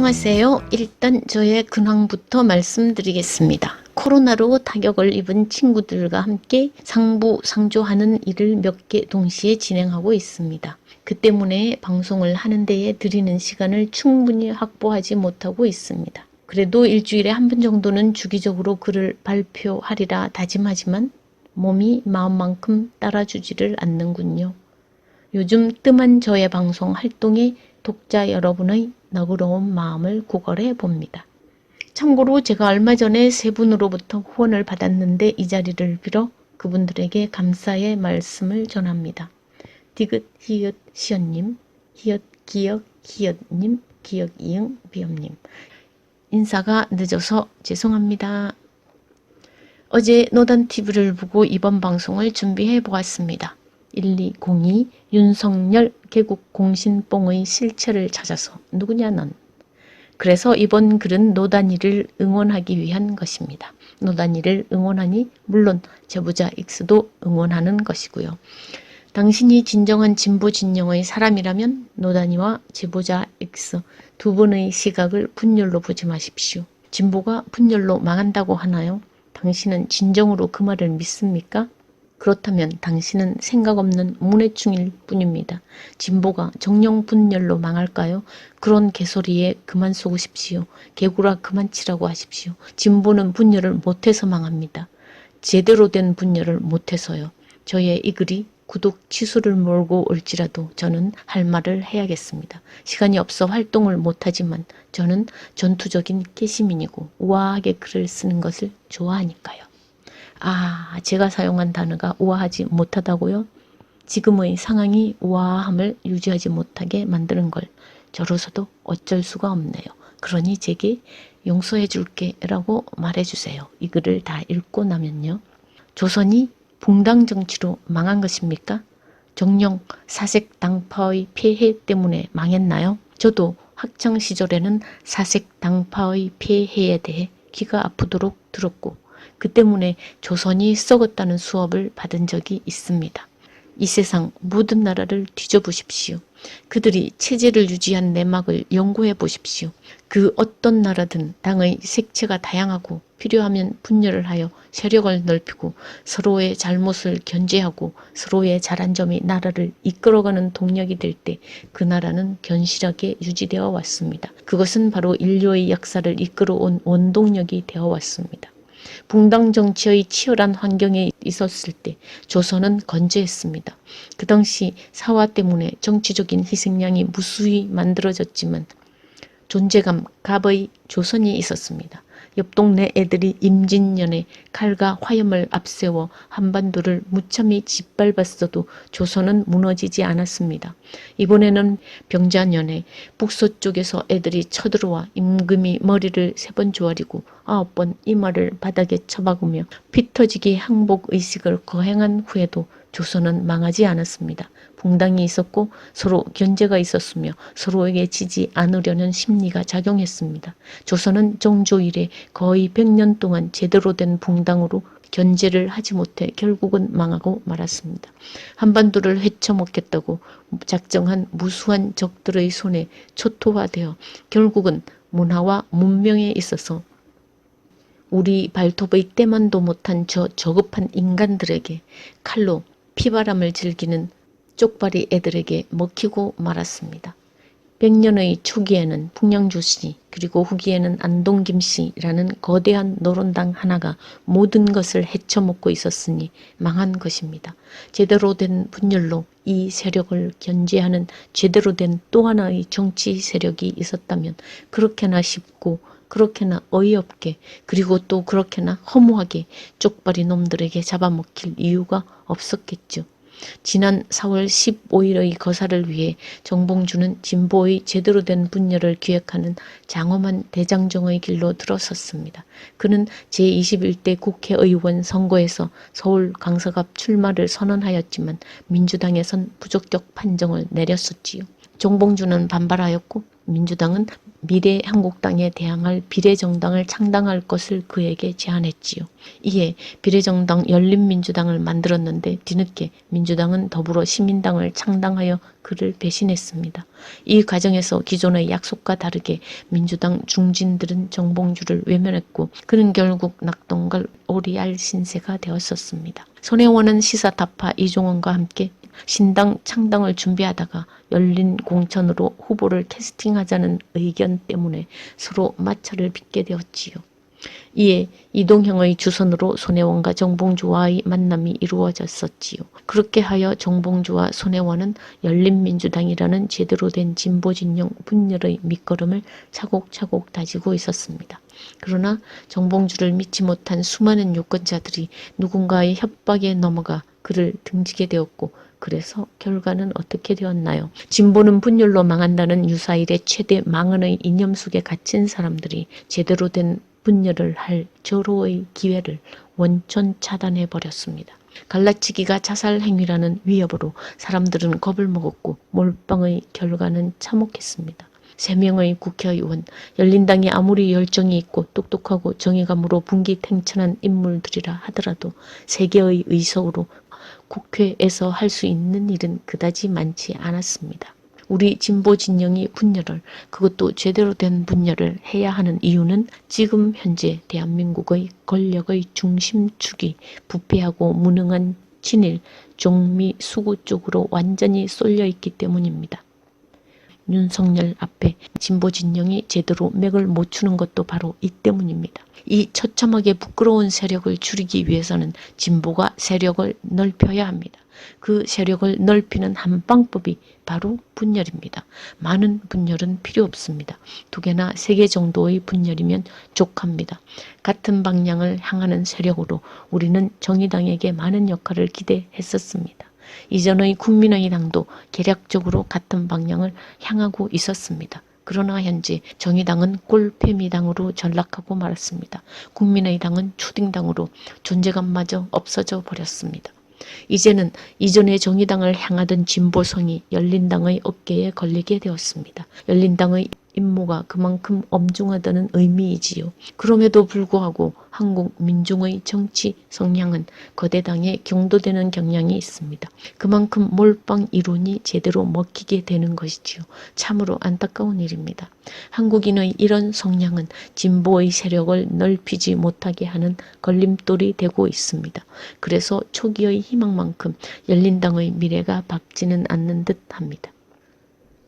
안녕하세요. 일단 저의 근황부터 말씀드리겠습니다. 코로나로 타격을 입은 친구들과 함께 상부상조하는 일을 몇 개 동시에 진행하고 있습니다. 그 때문에 방송을 하는 데에 들이는 시간을 충분히 확보하지 못하고 있습니다. 그래도 일주일에 한 번 정도는 주기적으로 글을 발표하리라 다짐하지만 몸이 마음만큼 따라주지를 않는군요. 요즘 뜸한 저의 방송 활동에 독자 여러분의 너그러운 마음을 구걸해 봅니다. 참고로 제가 얼마 전에 세 분으로부터 후원을 받았는데 이 자리를 빌어 그분들에게 감사의 말씀을 전합니다. 디귿 히읗 시연님, 히읗 기역 히읗님, 기역 이응 비염님. 인사가 늦어서 죄송합니다. 어제 노단TV를 보고 이번 방송을 준비해 보았습니다. 1202 윤석열 개국 공신뽕의 실체를 찾아서 누구냐 넌. 그래서 이번 글은 노단이를 응원하기 위한 것입니다. 노단이를 응원하니 물론 제보자 X도 응원하는 것이고요. 당신이 진정한 진보 진영의 사람이라면 노단이와 제보자 X 두 분의 시각을 분열로 보지 마십시오. 진보가 분열로 망한다고 하나요? 당신은 진정으로 그 말을 믿습니까? 그렇다면 당신은 생각 없는 문해충일 뿐입니다. 진보가 정령 분열로 망할까요? 그런 개소리에 그만 쏘십시오. 개구라 그만 치라고 하십시오. 진보는 분열을 못해서 망합니다. 제대로 된 분열을 못해서요. 저의 이 글이 구독 취소를 몰고 올지라도 저는 할 말을 해야겠습니다. 시간이 없어 활동을 못하지만 저는 전투적인 깨시민이고 우아하게 글을 쓰는 것을 좋아하니까요. 제가 사용한 단어가 우아하지 못하다고요? 지금의 상황이 우아함을 유지하지 못하게 만드는 걸 저로서도 어쩔 수가 없네요. 그러니 제게 용서해 줄게 라고 말해주세요. 이 글을 다 읽고 나면요. 조선이 붕당 정치로 망한 것입니까? 정령 사색 당파의 폐해 때문에 망했나요? 저도 학창시절에는 사색 당파의 폐해에 대해 귀가 아프도록 들었고 그 때문에 조선이 썩었다는 수업을 받은 적이 있습니다. 이 세상 모든 나라를 뒤져보십시오. 그들이 체제를 유지한 내막을 연구해 보십시오. 그 어떤 나라든 당의 색채가 다양하고 필요하면 분열을 하여 세력을 넓히고 서로의 잘못을 견제하고 서로의 잘한 점이 나라를 이끌어가는 동력이 될 때 그 나라는 견실하게 유지되어 왔습니다. 그것은 바로 인류의 역사를 이끌어온 원동력이 되어 왔습니다. 붕당 정치의 치열한 환경에 있었을 때 조선은 건재했습니다. 그 당시 사화 때문에 정치적인 희생양이 무수히 만들어졌지만 존재감 갑의 조선이 있었습니다. 옆 동네 애들이 임진년에 칼과 화염을 앞세워 한반도를 무참히 짓밟았어도 조선은 무너지지 않았습니다. 이번에는 병자년에 북서쪽에서 애들이 쳐들어와 임금이 머리를 3번 조아리고 9번 이마를 바닥에 쳐박으며 피 터지기 항복의식을 거행한 후에도 조선은 망하지 않았습니다. 붕당이 있었고 서로 견제가 있었으며 서로에게 지지 않으려는 심리가 작용했습니다. 조선은 정조 이래 거의 100년 동안 제대로 된 붕당으로 견제를 하지 못해 결국은 망하고 말았습니다. 한반도를 헤쳐먹겠다고 작정한 무수한 적들의 손에 초토화되어 결국은 문화와 문명에 있어서 우리 발톱의 때만도 못한 저 저급한 인간들에게 칼로 피바람을 즐기는 쪽발이 애들에게 먹히고 말았습니다. 100년의 초기에는 풍령조씨 그리고 후기에는 안동김씨라는 거대한 노론당 하나가 모든 것을 헤쳐먹고 있었으니 망한 것입니다. 제대로 된 분열로 이 세력을 견제하는 제대로 된 또 하나의 정치 세력이 있었다면 그렇게나 쉽고 그렇게나 어이없게 그리고 또 그렇게나 허무하게 쪽발이 놈들에게 잡아먹힐 이유가 없었겠죠. 지난 4월 15일의 거사를 위해 정봉주는 진보의 제대로 된 분열을 기획하는 장엄한 대장정의 길로 들어섰습니다. 그는 제21대 국회의원 선거에서 서울 강서갑 출마를 선언하였지만 민주당에선 부적격 판정을 내렸었지요. 정봉주는 반발하였고 민주당은 미래 한국당에 대항할 비례정당을 창당할 것을 그에게 제안했지요. 이에 비례정당 열린민주당을 만들었는데 뒤늦게 민주당은 더불어 시민당을 창당하여 그를 배신했습니다. 이 과정에서 기존의 약속과 다르게 민주당 중진들은 정봉주를 외면했고 그는 결국 낙동강 오리알 신세가 되었었습니다. 손혜원은 시사타파 이종원과 함께 신당 창당을 준비하다가 열린 공천으로 후보를 캐스팅하자는 의견 때문에 서로 마찰을 빚게 되었지요. 이에 이동형의 주선으로 손혜원과 정봉주와의 만남이 이루어졌었지요. 그렇게 하여 정봉주와 손혜원은 열린민주당이라는 제대로 된 진보진영 분열의 밑거름을 차곡차곡 다지고 있었습니다. 그러나 정봉주를 믿지 못한 수많은 유권자들이 누군가의 협박에 넘어가 그를 등지게 되었고 그래서 결과는 어떻게 되었나요? 진보는 분열로 망한다는 유사일의 최대 망언의 이념 속에 갇힌 사람들이 제대로 된 분열을 할 절호의 기회를 원천 차단해 버렸습니다. 갈라치기가 자살 행위라는 위협으로 사람들은 겁을 먹었고 몰빵의 결과는 참혹했습니다. 3명의 국회의원, 열린당이 아무리 열정이 있고 똑똑하고 정의감으로 분기탱천한 인물들이라 하더라도 3개의 의석으로 국회에서 할 수 있는 일은 그다지 많지 않았습니다. 우리 진보 진영이 분열을, 그것도 제대로 된 분열을 해야 하는 이유는 지금 현재 대한민국의 권력의 중심축이 부패하고 무능한 친일, 종미, 수구 쪽으로 완전히 쏠려 있기 때문입니다. 윤석열 앞에 진보 진영이 제대로 맥을 못 추는 것도 바로 이 때문입니다. 이 처참하게 부끄러운 세력을 줄이기 위해서는 진보가 세력을 넓혀야 합니다. 그 세력을 넓히는 한 방법이 바로 분열입니다. 많은 분열은 필요 없습니다. 2개나 3개 정도의 분열이면 족합니다. 같은 방향을 향하는 세력으로 우리는 정의당에게 많은 역할을 기대했었습니다. 이전의 국민의당도 계략적으로 같은 방향을 향하고 있었습니다. 그러나 현재 정의당은 꼴패미당으로 전락하고 말았습니다. 국민의당은 초딩당으로 존재감마저 없어져 버렸습니다. 이제는 이전의 정의당을 향하던 진보성이 열린당의 어깨에 걸리게 되었습니다. 열린당의 임무가 그만큼 엄중하다는 의미이지요. 그럼에도 불구하고 한국 민중의 정치 성향은 거대당에 경도되는 경향이 있습니다. 그만큼 몰빵 이론이 제대로 먹히게 되는 것이지요. 참으로 안타까운 일입니다. 한국인의 이런 성향은 진보의 세력을 넓히지 못하게 하는 걸림돌이 되고 있습니다. 그래서 초기의 희망만큼 열린당의 미래가 밝지는 않는 듯합니다.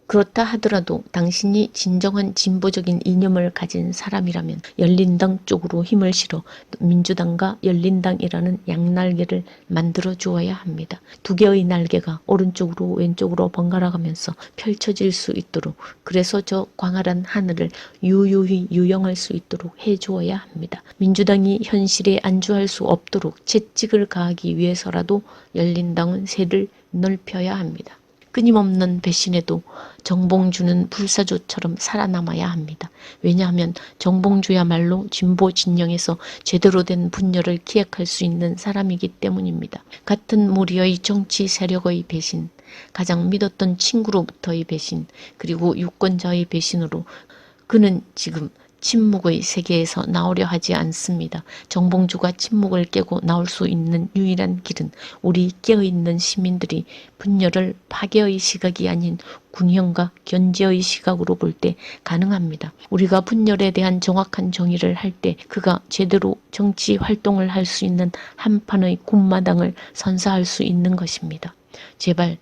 그렇다 하더라도 당신이 진정한 진보적인 이념을 가진 사람이라면 열린당 쪽으로 힘을 실어 민주당과 열린당이라는 양날개를 만들어 주어야 합니다. 2개의 날개가 오른쪽으로 왼쪽으로 번갈아 가면서 펼쳐질 수 있도록, 그래서 저 광활한 하늘을 유유히 유영할 수 있도록 해주어야 합니다. 민주당이 현실에 안주할 수 없도록 채찍을 가하기 위해서라도 열린당은 세를 넓혀야 합니다. 끊임없는 배신에도 정봉주는 불사조처럼 살아남아야 합니다. 왜냐하면 정봉주야말로 진보 진영에서 제대로 된 분열을 기획할 수 있는 사람이기 때문입니다. 같은 무리의 정치 세력의 배신, 가장 믿었던 친구로부터의 배신, 그리고 유권자의 배신으로 그는 지금 침묵의 세계에서 나오려 하지 않습니다. 정봉주가 침묵을 깨고 나올 수 있는 유일한 길은 우리 깨어있는 시민들이 분열을 파괴의 시각이 아닌 군형과 견제의 시각으로 볼 때 가능합니다. 우리가 분열에 대한 정확한 정의를 할 때 그가 제대로 정치 활동을 할 수 있는 한판의 군마당을 선사할 수 있는 것입니다. 제발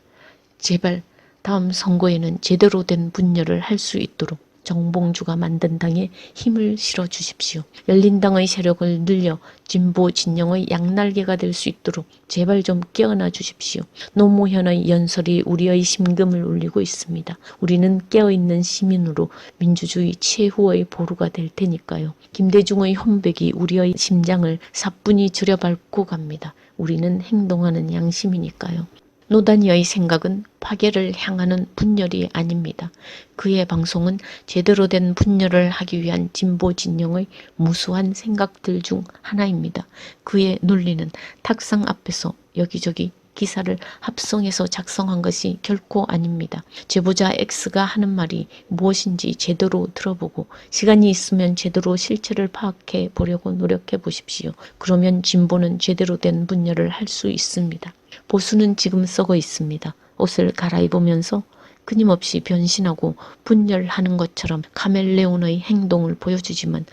다음 선거에는 제대로 된 분열을 할 수 있도록 정봉주가 만든 당에 힘을 실어 주십시오. 열린당의 세력을 늘려 진보 진영의 양날개가 될 수 있도록 제발 좀 깨어나 주십시오. 노무현의 연설이 우리의 심금을 울리고 있습니다. 우리는 깨어있는 시민으로 민주주의 최후의 보루가 될 테니까요. 김대중의 혼백이 우리의 심장을 사뿐히 들여밟고 갑니다. 우리는 행동하는 양심이니까요. 노단이의 생각은 파괴를 향하는 분열이 아닙니다. 그의 방송은 제대로 된 분열을 하기 위한 진보 진영의 무수한 생각들 중 하나입니다. 그의 논리는 탁상 앞에서 여기저기 기사를 합성해서 작성한 것이 결코 아닙니다. 제보자 X가 하는 말이 무엇인지 제대로 들어보고 시간이 있으면 제대로 실체를 파악해 보려고 노력해 보십시오. 그러면 진보는 제대로 된 분열을 할 수 있습니다. 보수는 지금 썩어 있습니다. 옷을 갈아입으면서 끊임없이 변신하고 분열하는 것처럼 카멜레온의 행동을 보여주지만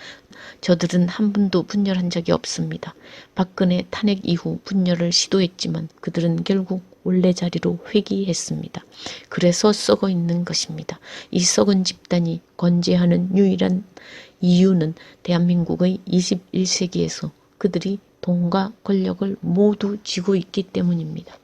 저들은 한 번도 분열한 적이 없습니다. 박근혜 탄핵 이후 분열을 시도했지만 그들은 결국 원래 자리로 회귀했습니다. 그래서 썩어 있는 것입니다. 이 썩은 집단이 건재하는 유일한 이유는 대한민국의 21세기에서 그들이 돈과 권력을 모두 쥐고 있기 때문입니다.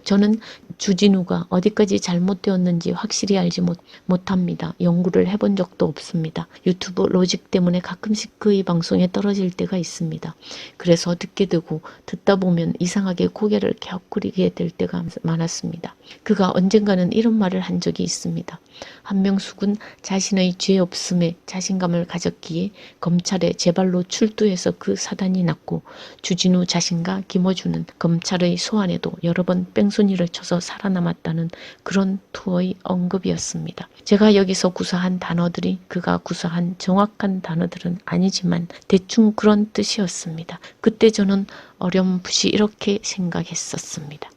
저는 주진우가 어디까지 잘못되었는지 확실히 알지 못합니다. 연구를 해본 적도 없습니다. 유튜브 로직 때문에 가끔씩 그의 방송에 떨어질 때가 있습니다. 그래서 듣게 되고 듣다 보면 이상하게 고개를 갸웃거리게 될 때가 많았습니다. 그가 언젠가는 이런 말을 한 적이 있습니다. 한명숙은 자신의 죄 없음에 자신감을 가졌기에 검찰에 제발로 출두해서 그 사단이 났고 주진우 자신과 김어준은 검찰의 소환에도 여러 번 뺑소니를 쳐서 살아남았다는 그런 투어의 언급이었습니다. 제가 여기서 구사한 단어들이 그가 구사한 정확한 단어들은 아니지만 대충 그런 뜻이었습니다. 그때 저는 어렴풋이 이렇게 생각했었습니다.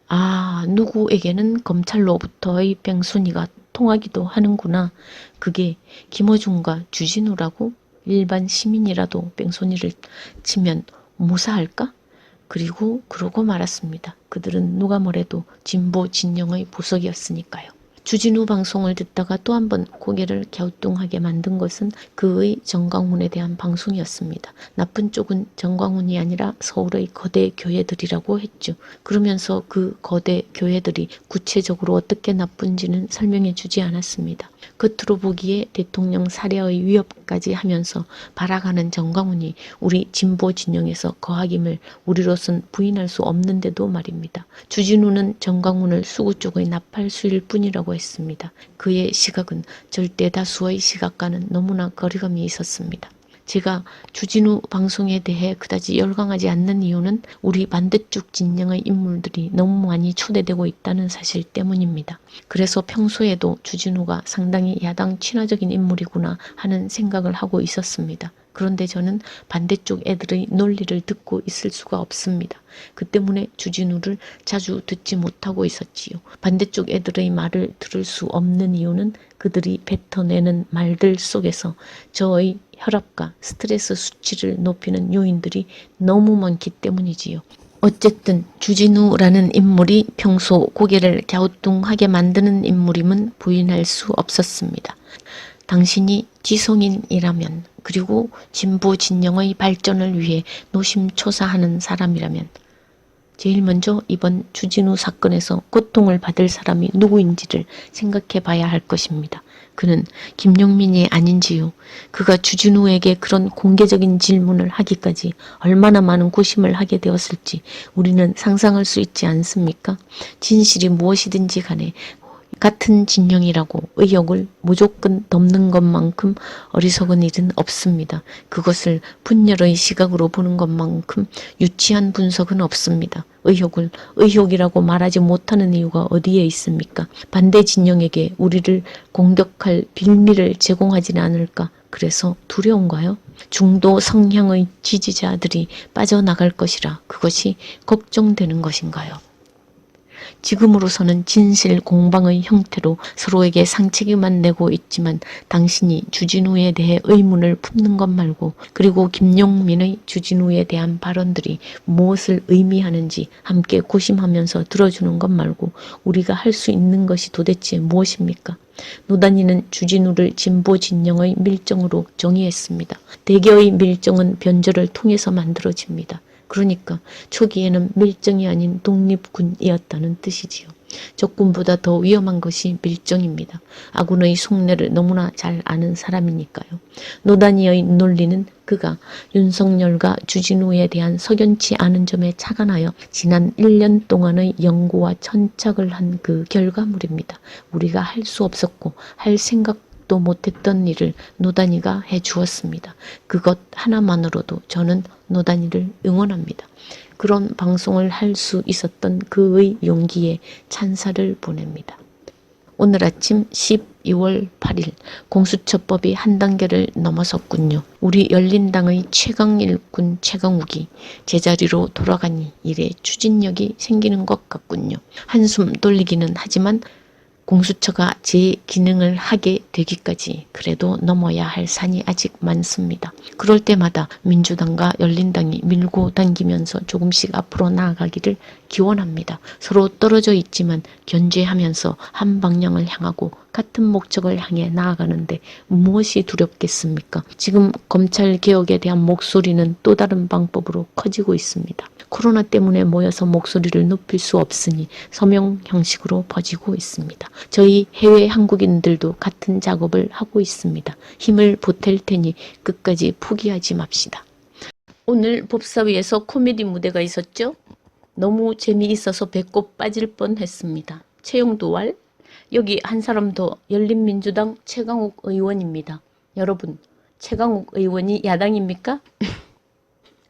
아, 누구에게는 검찰로부터의 뺑소니가 통하기도 하는구나. 그게 김어준과 주진우라고? 일반 시민이라도 뺑소니를 치면 무사할까? 그러고 말았습니다. 그들은 누가 뭐래도 진보 진영의 보석이었으니까요. 주진우 방송을 듣다가 또 한 번 고개를 갸우뚱하게 만든 것은 그의 정광훈에 대한 방송이었습니다. 나쁜 쪽은 정광훈이 아니라 서울의 거대 교회들이라고 했죠. 그러면서 그 거대 교회들이 구체적으로 어떻게 나쁜지는 설명해 주지 않았습니다. 겉으로 보기에 대통령 살해의 위협까지 하면서 발악하는 정광훈이 우리 진보 진영에서 거하김을 우리로선 부인할 수 없는데도 말입니다. 주진우는 정광훈을 수구 쪽의 나팔수일 뿐이라고 했습니다. 그의 시각은 절대 다수의 시각과는 너무나 거리감이 있었습니다. 제가 주진우 방송에 대해 그다지 열광하지 않는 이유는 우리 반대쪽 진영의 인물들이 너무 많이 초대되고 있다는 사실 때문입니다. 그래서 평소에도 주진우가 상당히 야당 친화적인 인물이구나 하는 생각을 하고 있었습니다. 그런데 저는 반대쪽 애들의 논리를 듣고 있을 수가 없습니다. 그 때문에 주진우를 자주 듣지 못하고 있었지요. 반대쪽 애들의 말을 들을 수 없는 이유는 그들이 뱉어내는 말들 속에서 저의 혈압과 스트레스 수치를 높이는 요인들이 너무 많기 때문이지요. 어쨌든 주진우라는 인물이 평소 고개를 갸우뚱하게 만드는 인물임은 부인할 수 없었습니다. 당신이 지성인이라면 그리고 진보 진영의 발전을 위해 노심초사하는 사람이라면 제일 먼저 이번 주진우 사건에서 고통을 받을 사람이 누구인지를 생각해 봐야 할 것입니다. 그는 김용민이 아닌지요. 그가 주진우에게 그런 공개적인 질문을 하기까지 얼마나 많은 고심을 하게 되었을지 우리는 상상할 수 있지 않습니까? 진실이 무엇이든지 간에 같은 진영이라고 의혹을 무조건 덮는 것만큼 어리석은 일은 없습니다. 그것을 분열의 시각으로 보는 것만큼 유치한 분석은 없습니다. 의혹을 의혹이라고 말하지 못하는 이유가 어디에 있습니까? 반대 진영에게 우리를 공격할 빌미를 제공하지는 않을까? 그래서 두려운가요? 중도 성향의 지지자들이 빠져나갈 것이라 그것이 걱정되는 것인가요? 지금으로서는 진실 공방의 형태로 서로에게 상책이만 내고 있지만 당신이 주진우에 대해 의문을 품는 것 말고 그리고 김용민의 주진우에 대한 발언들이 무엇을 의미하는지 함께 고심하면서 들어주는 것 말고 우리가 할 수 있는 것이 도대체 무엇입니까? 노단이는 주진우를 진보 진영의 밀정으로 정의했습니다. 대개의 밀정은 변절을 통해서 만들어집니다. 그러니까 초기에는 밀정이 아닌 독립군이었다는 뜻이지요. 적군보다 더 위험한 것이 밀정입니다. 아군의 속내를 너무나 잘 아는 사람이니까요. 노단이의 논리는 그가 윤석열과 주진우에 대한 석연치 않은 점에 착안하여 지난 1년 동안의 연구와 천착을 한 그 결과물입니다. 우리가 할 수 없었고 할 생각도 못했던 일을 노단이가 해주었습니다. 그것 하나만으로도 저는 노단이를 응원합니다. 그런 방송을 할 수 있었던 그의 용기에 찬사를 보냅니다. 오늘 아침 12월 8일 공수처법이 한 단계를 넘어섰군요. 우리 열린당의 최강일군 최강욱이 제자리로 돌아가니 이래 추진력이 생기는 것 같군요. 한숨 돌리기는 하지만 공수처가 제 기능을 하게 되기까지 그래도 넘어야 할 산이 아직 많습니다. 그럴 때마다 민주당과 열린당이 밀고 당기면서 조금씩 앞으로 나아가기를 기원합니다. 서로 떨어져 있지만 견제하면서 한 방향을 향하고 같은 목적을 향해 나아가는데 무엇이 두렵겠습니까? 지금 검찰개혁에 대한 목소리는 또 다른 방법으로 커지고 있습니다. 코로나 때문에 모여서 목소리를 높일 수 없으니 서명 형식으로 퍼지고 있습니다. 저희 해외 한국인들도 같은 작업을 하고 있습니다. 힘을 보탤 테니 끝까지 포기하지 맙시다. 오늘 법사위에서 코미디 무대가 있었죠? 너무 재미있어서 배꼽 빠질 뻔했습니다. 채용도 왈? 여기 한 사람 더 열린민주당 최강욱 의원입니다. 여러분, 최강욱 의원이 야당입니까?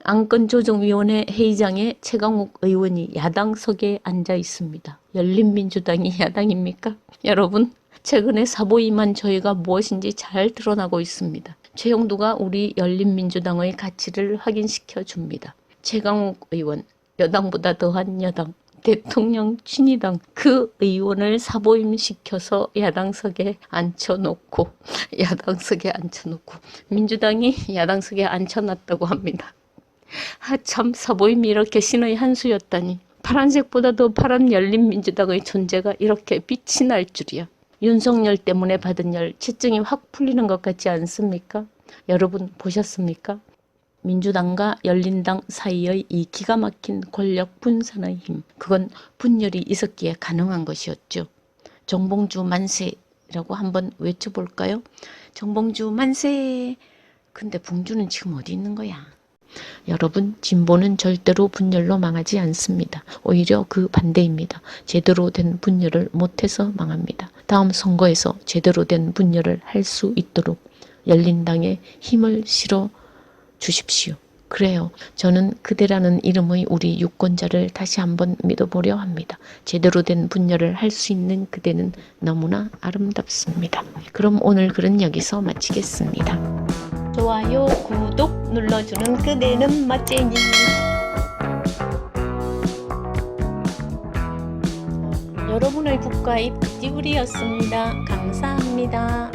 안건조정위원회 회의장에 최강욱 의원이 야당석에 앉아 있습니다. 열린민주당이 야당입니까? 여러분, 최근에 사보임한 저희가 무엇인지 잘 드러나고 있습니다. 최영두가 우리 열린민주당의 가치를 확인시켜 줍니다. 최강욱 의원, 여당보다 더한 여당, 대통령 친이당 그 의원을 사보임시켜서 야당석에 앉혀놓고 민주당이 야당석에 앉혀놨다고 합니다. 참 사보임이 이렇게 신의 한 수였다니. 파란색보다 더 파란 열린민주당의 존재가 이렇게 빛이 날 줄이야. 윤석열 때문에 받은 열 채증이 확 풀리는 것 같지 않습니까? 여러분 보셨습니까? 민주당과 열린당 사이의 이 기가 막힌 권력 분산의 힘, 그건 분열이 있었기에 가능한 것이었죠. 정봉주 만세라고 한번 외쳐볼까요? 정봉주 만세! 근데 봉주는 지금 어디 있는 거야? 여러분, 진보는 절대로 분열로 망하지 않습니다. 오히려 그 반대입니다. 제대로 된 분열을 못해서 망합니다. 다음 선거에서 제대로 된 분열을 할 수 있도록 열린당에 힘을 실어 주십시오. 그래요. 저는 그대라는 이름의 우리 유권자를 다시 한번 믿어보려 합니다. 제대로 된 분열을 할 수 있는 그대는 너무나 아름답습니다. 그럼 오늘 글은 여기서 마치겠습니다. 좋아요, 구독 눌러주는 그대는 멋쟁이. 여러분의 국가입 띠우리였습니다. 감사합니다.